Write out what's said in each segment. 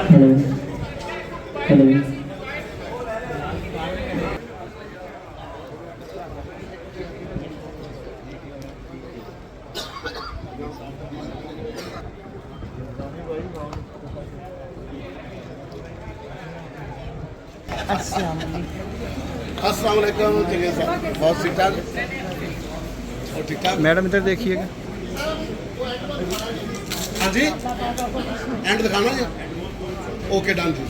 Hello hello. अस्सलाम वालेकुम। चलिए साहब, बहुत ठीक ठाक और ठीक ठाक। मैडम इधर देखिएगा। हाँ जी, एंड दिखाना जी। ओके डन जी।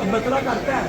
बतला करता है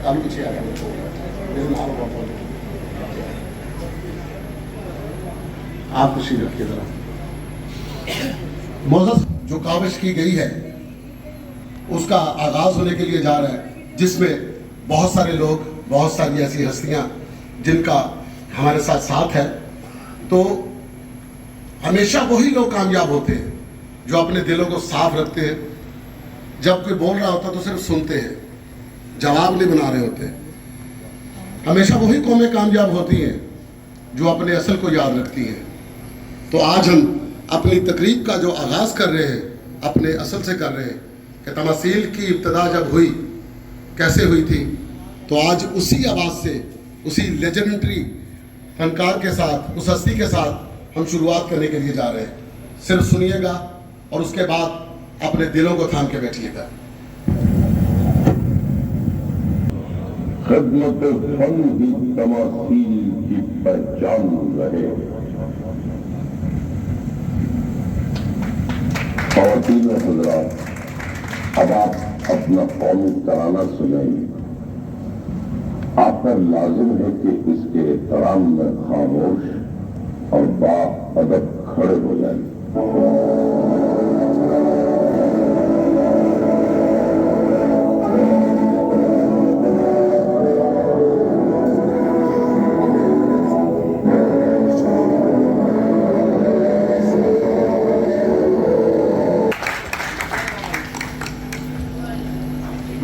काफी पीछे आ गया। आप तशरीफ रखिए जरा। मोज़स जो काविश की गई है उसका आगाज होने के लिए जा रहा है, जिसमें बहुत सारे लोग, बहुत सारी ऐसी हस्तियां जिनका हमारे साथ साथ है। तो हमेशा वही लोग कामयाब होते हैं जो अपने दिलों को साफ रखते हैं। जब कोई बोल रहा होता तो सिर्फ सुनते हैं, जवाब नहीं बना रहे होते। हमेशा वही कौमें कामयाब होती हैं जो अपने असल को याद रखती हैं। तो आज हम अपनी तकरीब का जो आगाज़ कर रहे हैं अपने असल से कर रहे हैं कि तमसील की इब्तदा जब हुई कैसे हुई थी। तो आज उसी आवाज़ से, उसी लेजेंडरी फनकार के साथ, उस हस्ती के साथ हम शुरुआत करने के लिए जा रहे हैं। सिर्फ सुनिएगा और उसके बाद अपने दिलों को थाम के बैठिएगा। खिदमत फन ही तमासील की पहचान रहे। ख़वातीन और हज़रात, अब आप अपना कौमी तराना सुनाइए। आप पर लाजिम है कि इसके एहतराम में खामोश और बाअदब खड़े हो जाए।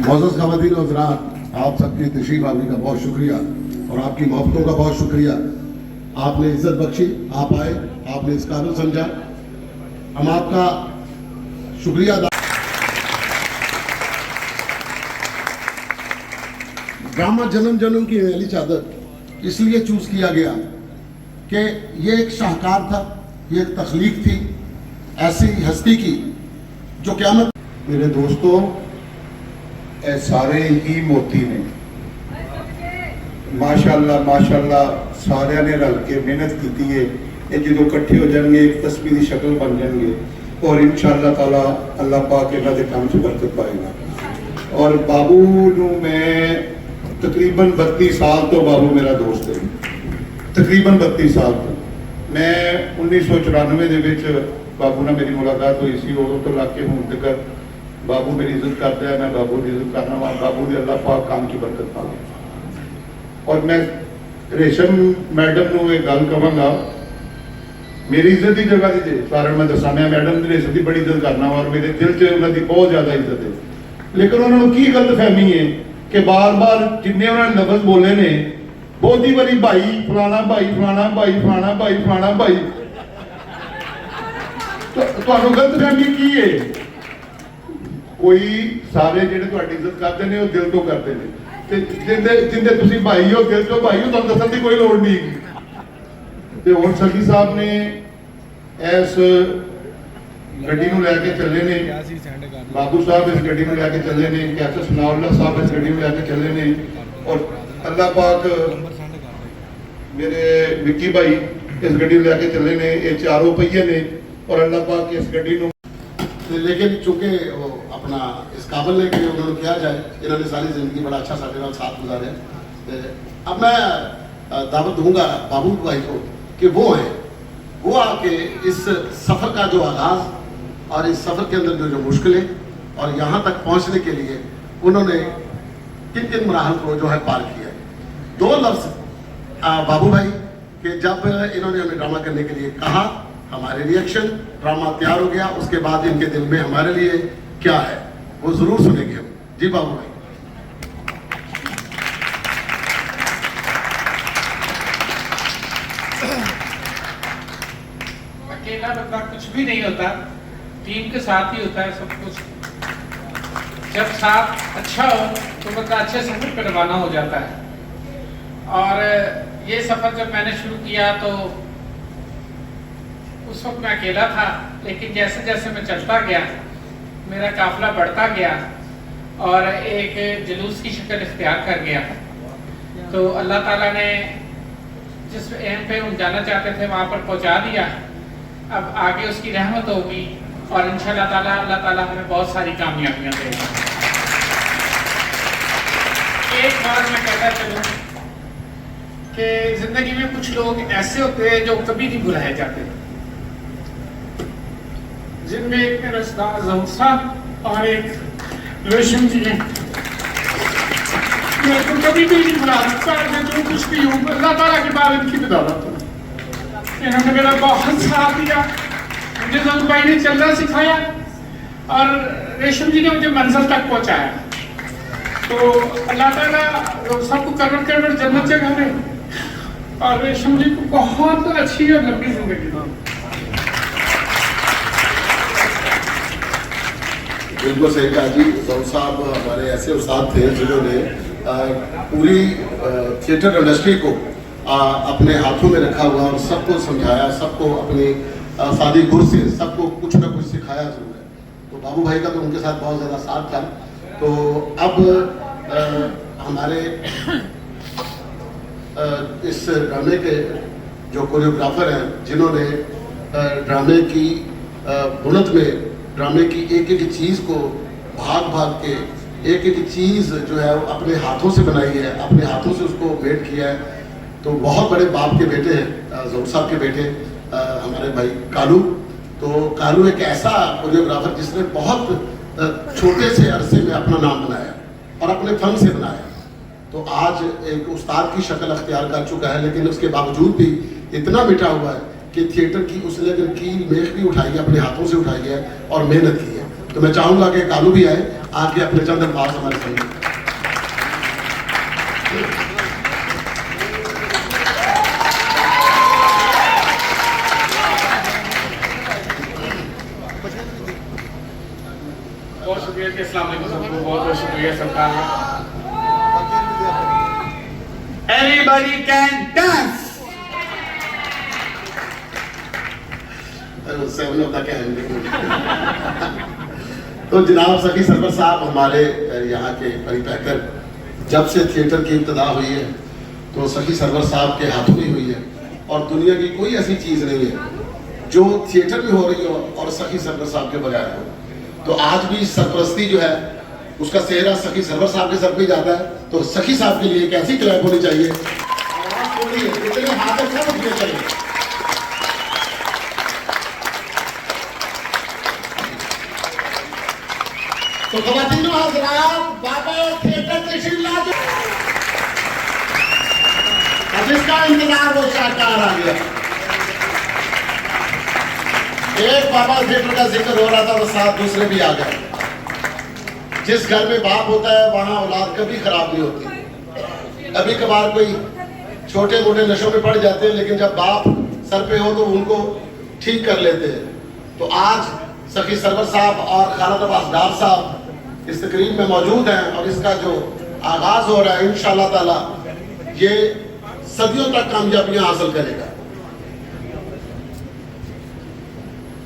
मोअज़्ज़ज़ ख़वातीन और हज़रात, आप सबकी तशरीफ़ आने का बहुत शुक्रिया और आपकी मोहब्बतों का बहुत शुक्रिया। आपने इज्जत बख्शी, आप आए, आपने इस काबिल समझा, हम आपका शुक्रिया अदा। ड्रामा जन्म जन्म की मैली चादर इसलिए चूज किया गया कि ये एक शाहकार था, ये एक तख्लीक थी ऐसी हस्ती की जो क़यामत। मेरे दोस्तों, ए सारे ही मोती ने, माशाल्लाह माशाल्लाह सारिਆਂ ने रल के मेहनत की है, ये जो इकट्ठे हो जाएंगे एक तस्वीर की शक्ल बन जाएंगे और इंशाअल्लाह ताला अल्लाह पाक इन्हां दे काम च बरकत पाएगा। और बाबू नूं मैं तकरीबन 32 साल तो बाबू मेरा दोस्त है, तकरीबन 32 साल तो। मैं 1994 ਦੇ ਵਿੱਚ बाबू ਨਾਲ मेरी मुलाकात हुई सी, उदों तो लाके हुण तक बाबू मेरी इज्जत करता है, मैं बाबू की इज्जत करना वा। बाबू ने अल्लाह पाक काम की बरकत पावे। और मैं रेशम मैडम नूं ये गल कहांगा, मेरी इज्जत की जगह दी जे कारण मैं दसा, मैं मैडम की रेशम की बड़ी इज्जत करना वा और मेरे दिल च उन्होंने बहुत ज्यादा इज्जत है। लेकिन उन्होंने की गलत फहमी है कि बार बार जिन्ने उन्होंने लफ्ज बोले ने बहुत ही बारी भाई फलाना भाई फलाना भाई फलाना भाई फलाना भाई, तो गलत फहमी की है? कोई सारे जिहड़े तुहाडी इज्जत करते हैं वो दिल तो करते हैं, ते जिंदे तुसीं भाई हो दिल तो भाई हो, तुहानूं दस्सण की कोई लोड़ नहीं। ते हुण सखी साहब ने इस गड्डी नूं लैके चले ने, बाबू साहब इस गड्डी नूं लैके चले ने, कैप्टन सनाउल्लाह साहब इस गड्डी नूं लैके चले ने और अल्लाह पाक मेरे विक्की भाई इस गड्डी नूं लैके चले ने। ये चारों पहिए ने और अल्लाह पाक इस गड्डी नूं, लेकिन चूंकि अपना इस काबिल ने कि उन्होंने किया जाए, इन्होंने सारी जिंदगी बड़ा अच्छा साढ़े नाल साथ गुजारे। अब मैं दावत दूंगा बाबू भाई को कि वो हैं, वो आके इस सफ़र का जो आगाज़ और इस सफ़र के अंदर जो मुश्किलें और यहाँ तक पहुँचने के लिए उन्होंने किन किन मराहल को जो है पार किया है। 2 लफ्ज़ बाबू भाई कि जब इन्होंने हमें ड्रामा करने के लिए कहा, हमारे रिएक्शन, ड्रामा तैयार हो गया, उसके बाद इनके दिल में हमारे लिए क्या है वो जरूर सुनेंगे हम। जी बाबू भाई। अकेला बंदा कुछ भी नहीं होता, टीम के साथ ही होता है सब कुछ। जब साथ अच्छा हो तो बंदा अच्छे सफर पर रवाना हो जाता है। और ये सफर जब मैंने शुरू किया तो उस वक्त मैं अकेला था, लेकिन जैसे जैसे मैं चलता गया मेरा काफिला बढ़ता गया और एक जुलूस की शक्ल इख्तियार कर गया। तो अल्लाह ताला ने जिस एम पे हम जाना चाहते थे वहाँ पर पहुँचा दिया। अब आगे उसकी रहमत होगी और इंशाअल्लाह ताला अल्लाह ताला हमें बहुत सारी कामयाबियाँ देगा। एक बार मैं कहता चलूँ कि जिंदगी में कुछ लोग ऐसे होते हैं जो कभी नहीं भुलाए जाते, जिनमें एक मेरा उस्ताद ज़हूर साहब और एक रेशम जी हैं। मैं तो कभी भी नहीं भुला सकता, मैं जो कुछ भी हूँ अल्लाह ताला के बाद इनकी बदौलत। इन्होंने मेरा बहुत साथ दिया, मुझे ज़हूर भाई ने चलना सिखाया और रेशम जी ने मुझे मंजिल तक पहुँचाया। तो अल्लाह ताला सबको करवट करवट जन्नत जगह दे और रेशम जी को बहुत अच्छी और लंबी जिंदगी दो। बिल्कुल सही कहा जी। ज़हूर साहब हमारे ऐसे उस्ताद थे जिन्होंने पूरी थिएटर इंडस्ट्री को अपने हाथों में रखा हुआ और सबको समझाया, सबको अपनी सादी गुर से सबको कुछ ना कुछ सिखाया जरूर है। तो बाबू भाई का तो उनके साथ बहुत ज़्यादा साथ था। तो अब हमारे इस ड्रामे के जो कोरियोग्राफर हैं, जिन्होंने ड्रामे की बुनत में ड्रामे की एक एक चीज़ को भाग भाग के एक एक चीज़ जो है वो अपने हाथों से बनाई है, अपने हाथों से उसको मेड किया है। तो बहुत बड़े बाप के बेटे हैं ज़हूर साहब के बेटे हमारे भाई कालू। तो कालू एक ऐसा कोरियोग्राफर जिसने बहुत छोटे से अरसे में अपना नाम बनाया और अपने फन से बनाया। तो आज एक उस्ताद की शक्ल अख्तियार कर चुका है, लेकिन उसके बावजूद भी इतना मिटा हुआ है कि थिएटर की उसने अगर कील मेख भी उठाई है, अपने हाथों से उठाई है और मेहनत की है। तो मैं चाहूँगा कि कालू भी आए, आके अपने चंद अल्फाज हमारे संग। बहुत शुक्रिया कि अस्सलाम वालेकुम सबको, बहुत बहुत शुक्रिया सरकार। Everybody can dance. तो जनाब सखी सरवर साहब हमारे यहाँ के परिपैकर, जब से थिएटर की इब्तदा हुई है तो सखी सरवर साहब के हाथों ही हुई और दुनिया की कोई ऐसी चीज नहीं है जो थिएटर में हो रही हो और सखी सरवर साहब के बगैर हो। तो आज भी सरपरस्ती जो है उसका सेहरा सखी सरवर साहब के सर पे जाता है। तो सखी साहब के लिए कैसी क्लैप होनी चाहिए, आवाज थोड़ी है, इतने हाथ अच्छा होने चाहिए। तो ख़वातीन और हज़रात, बाबा थिएटर तशरीफ लाते, अब इसका इंतजार वो शाहकार आ गया। एक बाबा थिएटर का जिक्र हो रहा था तो साथ दूसरे भी आ गए। जिस घर में बाप होता है वहां औलाद कभी खराब नहीं होती। कभी कभार कोई छोटे मोटे नशों में पड़ जाते हैं, लेकिन जब बाप सर पे हो तो उनको ठीक कर लेते हैं। तो आज सखी सरवर साहब और खालिद अब्बास डार साहब इस तकरीब में मौजूद हैं और इसका जो आगाज हो रहा है इंशाअल्लाह ताला ये सदियों तक कामयाबियां हासिल करेगा।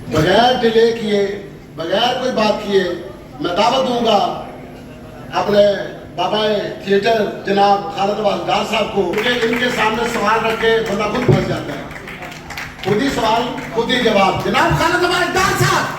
बगैर डिले किए, बगैर कोई बात किए मैं दावत दूंगा अपने बाबा थिएटर जनाब खालिद अब्बास डार साहब को, क्योंकि इनके सामने सवाल रख के बंदा खुद फंस जाता है। खुद ही सवाल खुद ही जवाब। जनाब खालिद अब्बास डार साहब।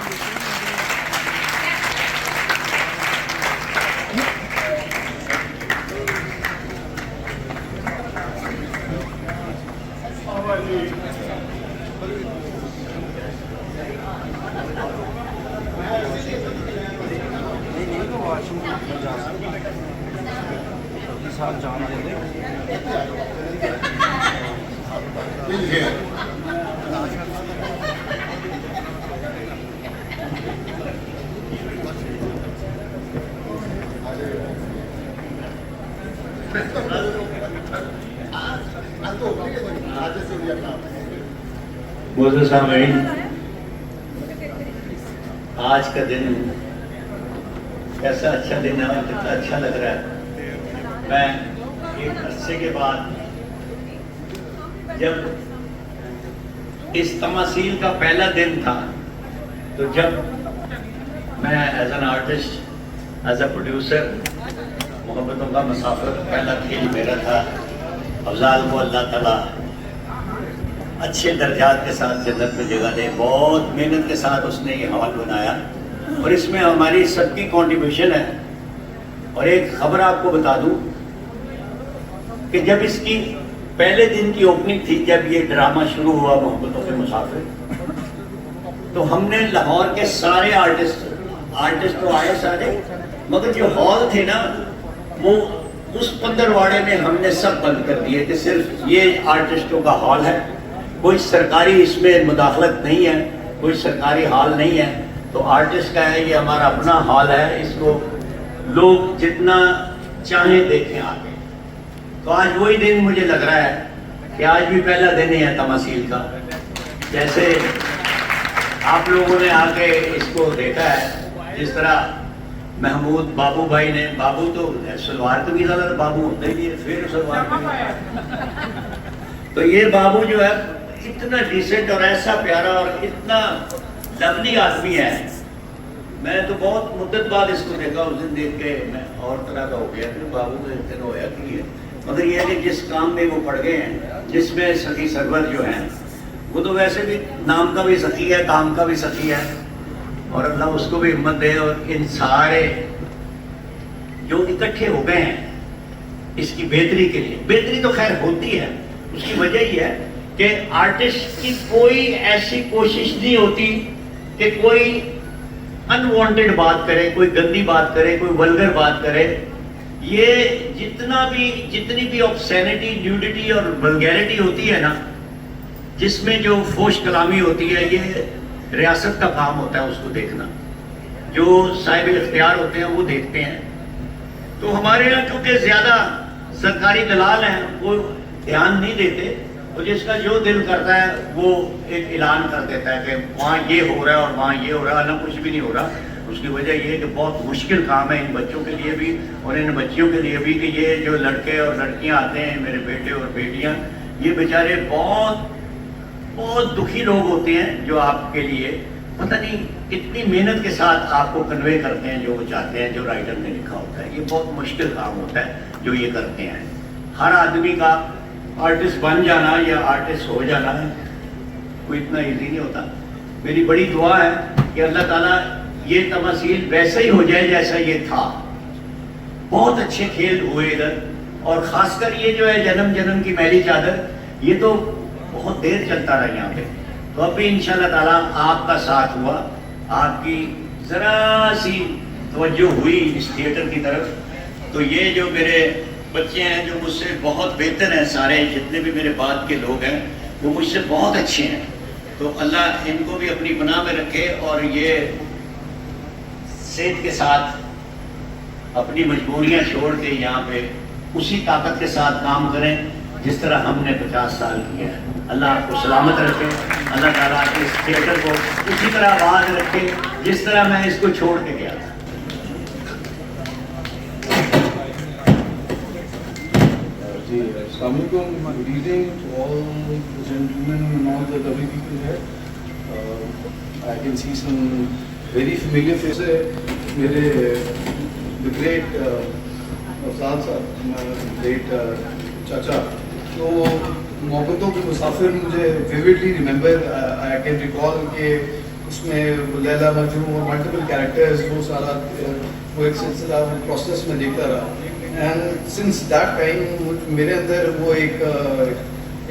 मोअज़्ज़िज़ सामीन, आज का दिन कैसा अच्छा दिन है और कितना अच्छा लग रहा है। मैं एक अरसे के बाद जब इस तमासील का पहला दिन था, तो जब मैं as an artist, as a producer, मोहब्बतों का मुसाफिर पहला खेल मेरा था। अफजाल को अल्लाह ताला अच्छे दर्जात के साथ जन्नत में जगह दे। बहुत मेहनत के साथ उसने ये हॉल बनाया और इसमें हमारी सबकी कंट्रीब्यूशन है। और एक खबर आपको बता दूं कि जब इसकी पहले दिन की ओपनिंग थी, जब ये ड्रामा शुरू हुआ मोहब्बतों के मुसाफिर, तो हमने लाहौर के सारे आर्टिस्ट तो आए सारे, मगर जो हॉल थे ना वो उस पंदरवाड़े में हमने सब बंद कर दिए कि सिर्फ ये आर्टिस्टों का हॉल है, कोई सरकारी इसमें मुदाखलत नहीं है, कोई सरकारी हॉल नहीं है। तो आर्टिस्ट का है, ये हमारा अपना हॉल है, इसको लोग जितना चाहें देखें आके। तो आज वही दिन मुझे लग रहा है कि आज भी पहला दिन ही है तमासील का। जैसे आप लोगों ने आके इसको देखा है, जिस तरह महमूद बाबू भाई ने, बाबू तो सलवार कमीज वाला बाबू होता ही है, फिर सलवार कमीज। तो ये बाबू जो है इतना डिसेंट और ऐसा प्यारा और इतना लवली आदमी है। मैं तो बहुत मुद्दत बाद इसको देखा, उस दिन देख के मैं और तरह का हो गया कि बाबू को एक दिन होया कि है। मगर ये है कि जिस काम में वो पड़ गए हैं, जिसमें सखी सरवर जो हैं, वो तो वैसे भी नाम का भी सखी है, काम का भी सखी है, और अल्लाह उसको भी हिम्मत दे। और इन सारे जो इकट्ठे हो गए हैं इसकी बेहतरी के लिए, बेहतरी तो खैर होती है, उसकी वजह ही है कि आर्टिस्ट की कोई ऐसी कोशिश नहीं होती कि कोई अनवांटेड बात करे, कोई गंदी बात करे, कोई वल्गर बात करे। ये जितनी भी ऑब्सैनिटी, न्यूडिटी और वल्गैरिटी होती है ना, जिसमें जो फोश कलामी होती है, ये रियासत का काम होता है उसको देखना। जो साहिब इख्तियार होते हैं वो देखते हैं। तो हमारे यहाँ क्योंकि ज्यादा सरकारी दलाल हैं, वो ध्यान नहीं देते, तो जिसका जो दिल करता है वो एक ऐलान कर देता है कि वहाँ ये हो रहा है और वहाँ ये हो रहा है, ना कुछ भी नहीं हो रहा। उसकी वजह ये है कि बहुत मुश्किल काम है इन बच्चों के लिए भी और इन बच्चियों के लिए भी, कि ये जो लड़के और लड़कियाँ आते हैं, मेरे बेटे और बेटियाँ, ये बेचारे बहुत दुखी लोग होते हैं, जो आपके लिए पता नहीं कितनी मेहनत के साथ आपको कन्वे करते हैं जो वो चाहते हैं, जो राइटर ने लिखा होता है। ये बहुत मुश्किल काम होता है जो ये करते हैं। हर आदमी का आर्टिस्ट बन जाना या आर्टिस्ट हो जाना कोई इतना इजी नहीं होता। मेरी बड़ी दुआ है कि अल्लाह ताला ये तमसील वैसा ही हो जाए जैसा ये था। बहुत अच्छे खेल हुए इधर, और ख़ासकर ये जो है जन्म जन्म की मैली चादर, ये तो बहुत देर चलता रहा यहाँ पे। तो अब भी इंशाल्लाह ताला आपका साथ हुआ, आपकी ज़रा सी तवज्जो हुई इस थिएटर की तरफ, तो ये जो मेरे बच्चे हैं जो मुझसे बहुत बेहतर हैं, सारे जितने भी मेरे बाद के लोग हैं वो मुझसे बहुत अच्छे हैं। तो अल्लाह इनको भी अपनी पनाह में रखे और ये सेहत के साथ अपनी मजबूरियां छोड़ के यहाँ पे उसी ताकत के साथ काम करें जिस तरह हमने 50 साल किया है। अल्लाह आपको सलामत रखे, अल्लाह ताला इस थिएटर को उसी तरह आबाद रखे जिस तरह मैं इसको छोड़ के गया था। Assalamu alaikum, good evening to all the gentlemen and all the lovely people here. I can see some very familiar faces. मेरे the great अफजाल साहब, great चाचा, तो मोहब्बतों के मुसाफिर मुझे vividly remember, I can recall कि उसमें लैला मजनू और मल्टीपल कैरेक्टर्स, वो सारा वो एक सिलसिला प्रोसेस में देखता रहा। एंड सिंस दैट टाइम मेरे अंदर वो एक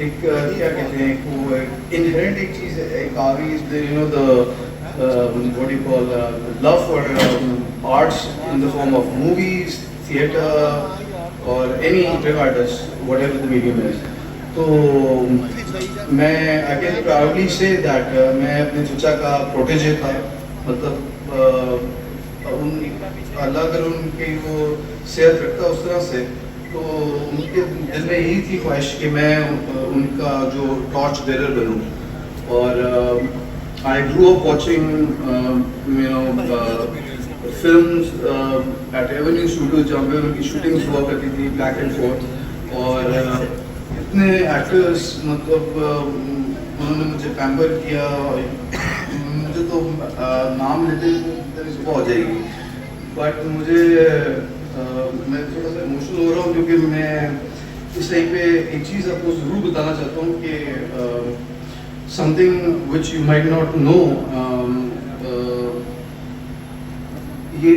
क्या कहते हैं, वो इनहेरेंट एक चीज़ एक आ गई, you know the what you call love for arts in the form of movies, theatre और any regards whatever the medium is. तो मैं I can proudly say that मैं अपने चचा का प्रोटेजे था, मतलब अल्लाह अगर उनकी वो सेहत रखता उस तरह से, तो उनके दिल में यही थी ख्वाहिश कि मैं उनका जो टॉर्च बेरर बनूं। और I grew up watching you know films at Avenue Studio जहाँ पे उनकी शूटिंग्स हुआ करती थी बैक एंड फोर्थ, और इतने एक्टर्स मतलब उन्होंने मुझे पैम्पर किया, मुझे तो नाम लेते सुबह हो जाएगी, बट मुझे मैं थोड़ा सा इमोशनल हो रहा हूँ क्योंकि मैं इस टाइम पे एक चीज़ आपको ज़रूर बताना चाहता हूँ कि something which you might not know, ये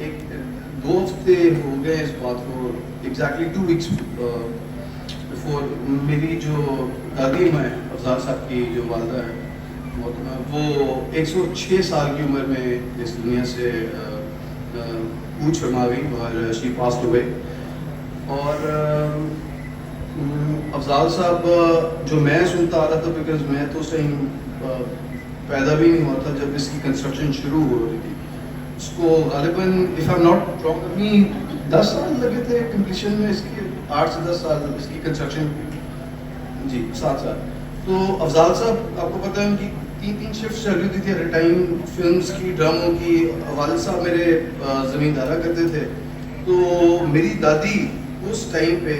एक 2 हफ्ते हो गए इस बात को, एग्जैक्टली 2 वीक्स बिफोर मेरी जो दादी माँ अफजाल साहब की जो वालदा है वो 106 साल की उम्र में इस दुनिया से कूच फरमा गई और शी पास्ड अवे। और अफजाल साहब जो मैं सुनता आ रहा था, बिकॉज मैं तो उस टाइम पैदा भी नहीं हुआ था जब इसकी कंस्ट्रक्शन शुरू हो रही थी। इसको गालिबन if I am not wrong अपनी 10 साल लगे थे कंप्लीशन में, इसकी 8 से 10 साल इसकी कंस्ट्रक्शन, जी 7 साल। तो अफजाल साहब आपको पता है उनकी 3 शिफ्ट चल रही थी हर टाइम, फिल्म्स की, ड्रामों की। वालिद साहब मेरे ज़मींदारा करते थे, तो मेरी दादी उस टाइम पे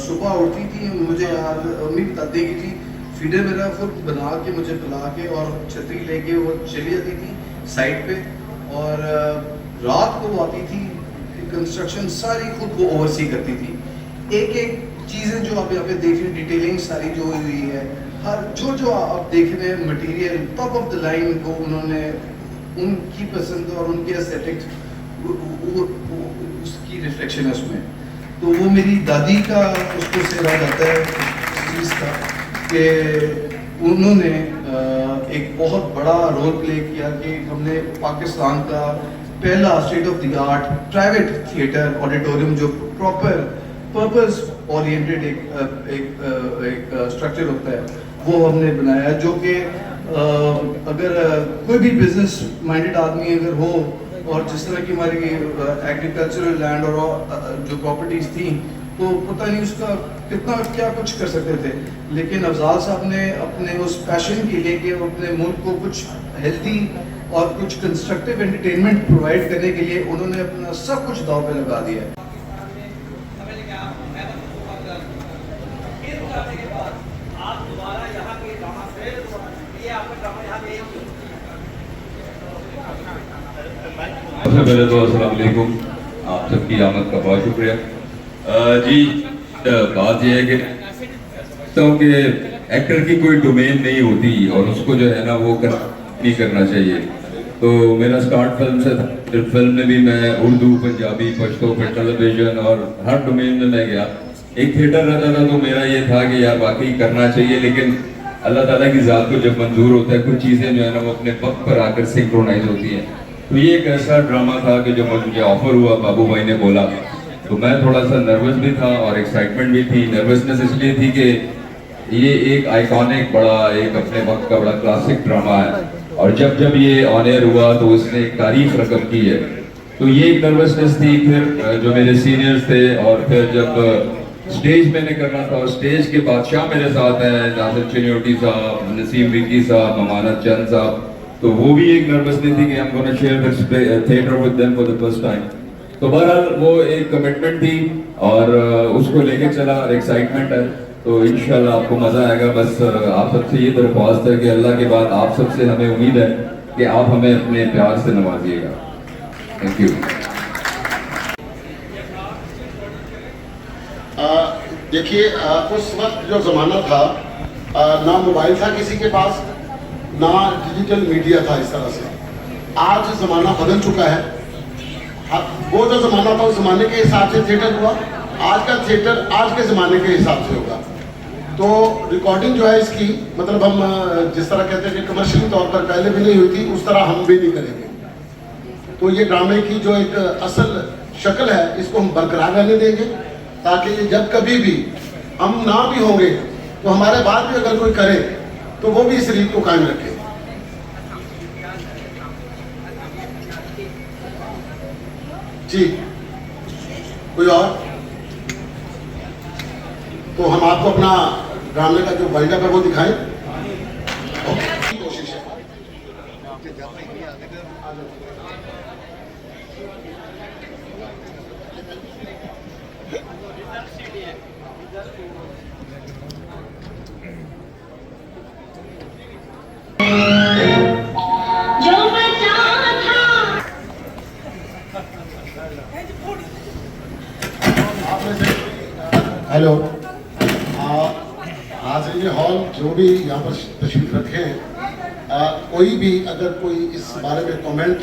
सुबह उठती थी, मुझे याद अम्मी बताती की थी, फीडर मेरा खुद बना के मुझे पिला के और छतरी लेके वो चली जाती थी साइड पे, और रात को वो आती थी, कंस्ट्रक्शन सारी खुद वो ओवरसी करती थी। एक चीज़ें जो आप यहाँ पे देख रहे हैं, डिटेलिंग सारी जो हुई है, हर जो आप देख रहे हैं material top of the line को उन्होंने, उनकी पसंद और उनके एस्थेटिक्स उसकी रिफ्लेक्शन है उसमें। तो वो मेरी दादी का उसको से याद आता है इस चीज़ का कि उन्होंने एक बहुत बड़ा रोल प्ले किया कि हमने पाकिस्तान का पहला state of the art private theatre auditorium जो प्रॉपर पर्पस ओरिएंटेड एक स्ट्रक्चर होता है वो हमने बनाया, जो कि अगर कोई भी बिजनेस माइंडेड आदमी अगर हो, और जिस तरह की हमारी एग्रीकल्चरल लैंड और जो प्रॉपर्टीज़ थी, तो पता नहीं उसका कितना क्या कुछ कर सकते थे। लेकिन अफजाल साहब ने अपने उस पैशन के लिए कि अपने मुल्क को कुछ हेल्दी और कुछ कंस्ट्रक्टिव एंटरटेनमेंट प्रोवाइड करने के लिए उन्होंने अपना सब कुछ दांव पे लगा दिया है। सबसे पहले तो अस्सलाम वालेकुम, आप सबकी आमद का बहुत शुक्रिया। जी बात यह है कि समझता हूँ कि एक्टर की कोई डोमेन नहीं होती और उसको जो है ना वो नहीं करना चाहिए। तो मेरा स्टार्ट फिल्म से था। फिल्म में भी मैं उर्दू, पंजाबी, पश्तो, फिर टेलीविजन और हर डोमेन में मैं गया। एक थिएटर रहता था तो मेरा ये था कि यार वाकई करना चाहिए, लेकिन अल्लाह ताला की ज़ात को जब मंजूर होता है कुछ चीज़ें जो है ना वो अपने वक्त पर आकर सिंक्रोनाइज होती हैं। तो ये एक ऐसा ड्रामा था कि जब मुझे ऑफर हुआ, बाबू भाई ने बोला, तो मैं थोड़ा सा नर्वस भी था और एक्साइटमेंट भी थी। नर्वसनेस इसलिए थी कि ये एक आइकॉनिक बड़ा, एक अपने वक्त का बड़ा क्लासिक ड्रामा है और जब जब ये ऑन एयर हुआ तो उसने एक तारीफ रकम की है। तो ये एक नर्वसनेस थी। फिर जो मेरे सीनियर्स थे और फिर जब स्टेज मैंने करना था और स्टेज के बादशाह मेरे साथ हैं, नासिर चिन्योटी साहब, नसीम विकी साहब, ममानत चंद साहब, तो वो भी एक नर्वसनेस थी कि हम gonna share this theatre with them for the first time. तो बहरहाल वो एक कमिटमेंट थी और उसको लेके चला और एक्साइटमेंट है। तो इंशाल्लाह आपको मज़ा आएगा। बस आप सबसे ये दरख्वास्त है कि अल्लाह के बाद आप सबसे हमें उम्मीद है कि आप हमें अपने प्यार से नवाजिएगा। Thank you. देखिए, उस वक्त जो ज़माना था, ना मोबाइल था किसी के पास, ना डिजिटल मीडिया था इस तरह से। आज ज़माना बदल चुका है। वो जो ज़माना था उस ज़माने के हिसाब से थिएटर हुआ, आज का थिएटर आज के ज़माने के हिसाब से होगा। तो रिकॉर्डिंग जो है इसकी, मतलब हम जिस तरह कहते हैं कि कमर्शियली तौर पर पहले भी नहीं हुई थी, उस तरह हम भी नहीं करेंगे। तो ये ड्रामे की जो एक असल शक्ल है इसको हम बरकरार रहने देंगे, ताकि जब कभी भी हम ना भी होंगे तो हमारे बाद भी अगर कोई करे तो वो भी इस रीत को कायम रखे। जी, कोई और? तो हम आपको अपना ड्रामे का जो वाइंडअप है वो दिखाएं। कोशिश है। हेलो, हाज़रीन हॉल जो भी यहाँ पर तशरीफ रखे हैं, कोई भी अगर कोई इस बारे में कमेंट